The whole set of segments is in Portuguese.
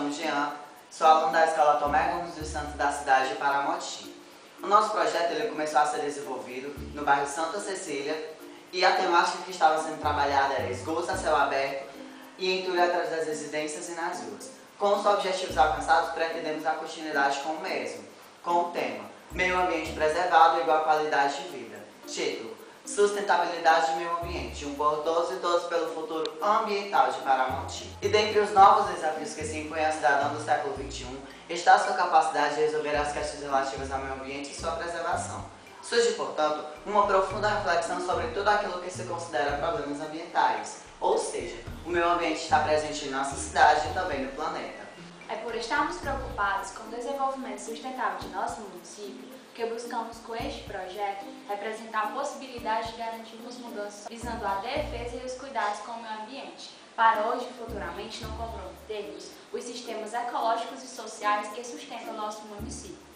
chamo Jean, sou aluno da Escola Tomé Gomes dos Santos da cidade de Paramoti. O nosso projeto começou a ser desenvolvido no bairro Santa Cecília e a temática que estava sendo trabalhada era esgotos a céu aberto e entulho atrás das residências e nas ruas. Com os objetivos alcançados, pretendemos a continuidade com o mesmo, com o tema Meio Ambiente Preservado igual qualidade de vida. Título: Sustentabilidade do meio ambiente, por todos e todos pelo futuro ambiental de Paramoti. E dentre os novos desafios que se impõem ao cidadão do século XXI, está a sua capacidade de resolver as questões relativas ao meio ambiente e sua preservação. Surge, portanto, uma profunda reflexão sobre tudo aquilo que se considera problemas ambientais, ou seja, o meio ambiente está presente em nossa cidade e também no planeta. É por estarmos preocupados com o desenvolvimento sustentável de nosso município que buscamos, com este projeto, representar a possibilidade de garantirmos mudanças visando a defesa e os cuidados com o meio ambiente, para hoje e futuramente não comprometermos os sistemas ecológicos e sociais que sustentam o nosso município.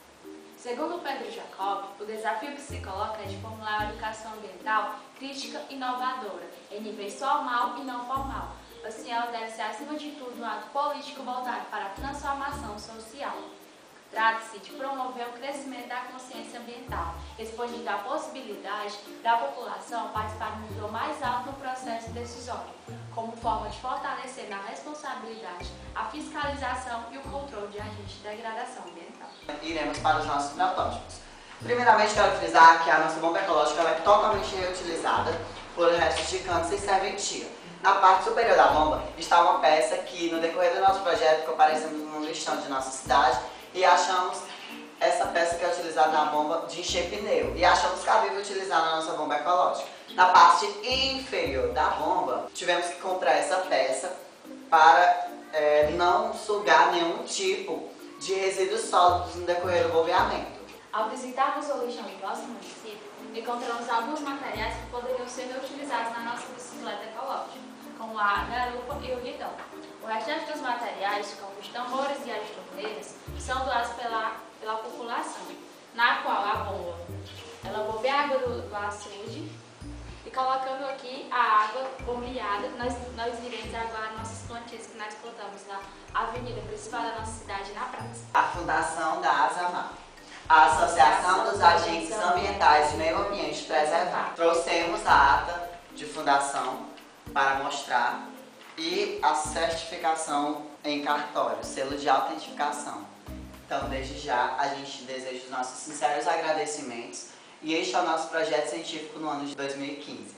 Segundo Pedro Jacob, o desafio que se coloca é de formular uma educação ambiental crítica e inovadora, em níveis formal e não formal. Assim, ela deve ser, acima de tudo, um ato político voltado para a transformação social. Trata-se de promover o crescimento da consciência ambiental, expandindo a possibilidade da população participar no nível mais alto no processo decisório, como forma de fortalecer na responsabilidade a fiscalização e o controle de agentes de degradação ambiental. Iremos para os nossos protótipos. Primeiramente, quero frisar que a nossa bomba ecológica é totalmente reutilizada por restos de canos e serventia. Na parte superior da bomba está uma peça que, no decorrer do nosso projeto, comparecemos num listão de nossa cidade e achamos essa peça que é utilizada na bomba de encher pneu e achamos cabível utilizar na nossa bomba ecológica. Na parte inferior da bomba, tivemos que comprar essa peça para não sugar nenhum tipo de resíduos sólidos no decorrer do bombeamento. Ao visitarmos o lixão do nosso município, encontramos alguns materiais que poderiam ser reutilizados na nossa bicicleta ecológica, como a garupa e o guidão. O restante dos materiais, como os tambores e as torneiras, são doados pela população, na qual a bomba, ela bombeia a água do açude e colocando aqui a água bombeada, nós iremos aguar nossas plantinhas que nós plantamos na avenida principal da nossa cidade, na praça. A Fundação da ASAMAR, a Associação dos Agentes Ambientais de Meio Ambiente Preservado. Trouxemos a ata de fundação para mostrar e a certificação em cartório, selo de autentificação. Então, desde já, a gente deseja os nossos sinceros agradecimentos e este é o nosso projeto científico no ano de 2015.